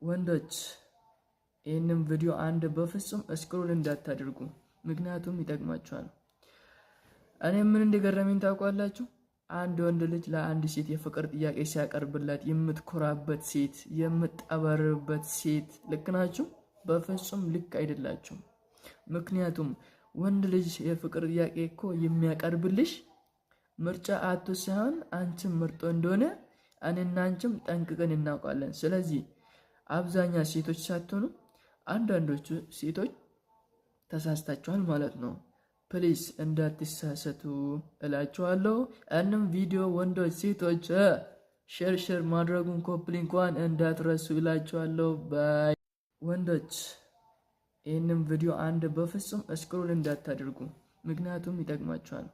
ወንዶች ይህንን ቪዲዮ አንድ በፍጹም ስክሮል እንዳታደርጉ፣ ምክንያቱም ይጠቅማችኋል። እኔ ምን እንደገረመኝ ታውቃላችሁ? አንድ ወንድ ልጅ ለአንድ ሴት የፍቅር ጥያቄ ሲያቀርብላት የምትኮራበት ሴት፣ የምትጠበርበት ሴት ልክ ናችሁ? በፍጹም ልክ አይደላችሁም። ምክንያቱም ወንድ ልጅ የፍቅር ጥያቄ እኮ የሚያቀርብልሽ ምርጫ አቶ ሳይሆን አንቺም ምርጦ እንደሆነ እኔና አንቺም ጠንቅቀን እናውቃለን። ስለዚህ አብዛኛ ሴቶች ሳትሆኑ አንዳንዶቹ ሴቶች ተሳስታችኋል ማለት ነው። ፕሊስ እንዳትሳሰቱ እላችኋለሁ። እንም ቪዲዮ ወንዶች ሴቶች ሼር ማድረጉን ኮፕሊንኳን እንዳትረሱ እላችኋለሁ። ባይ ወንዶች ይህንን ቪዲዮ አንድ በፍጹም ስክሮል እንዳታደርጉ፣ ምክንያቱም ይጠቅማችኋል።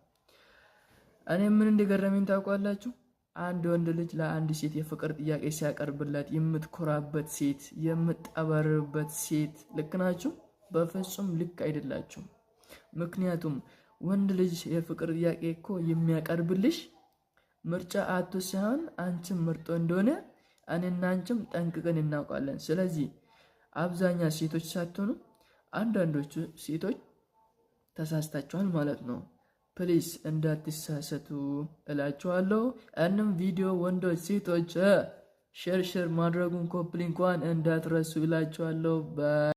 እኔ ምን እንደገረመኝ ታውቃላችሁ? አንድ ወንድ ልጅ ለአንድ ሴት የፍቅር ጥያቄ ሲያቀርብላት የምትኮራበት ሴት፣ የምትጠበርበት ሴት ልክ ናችሁ? በፍጹም ልክ አይደላችሁም። ምክንያቱም ወንድ ልጅ የፍቅር ጥያቄ እኮ የሚያቀርብልሽ ምርጫ አቶ ሳይሆን አንቺም ምርጦ እንደሆነ እኔና አንቺም ጠንቅቀን እናውቃለን። ስለዚህ አብዛኛ ሴቶች ሳትሆኑ አንዳንዶቹ ሴቶች ተሳስታችኋል ማለት ነው። ፕሊስ እንዳትሳሰቱ እላችኋለሁ። እንም ቪዲዮ ወንዶች ሴቶች ሼር ማድረጉን ኮፕሊንኳን እንዳትረሱ እላችኋለሁ።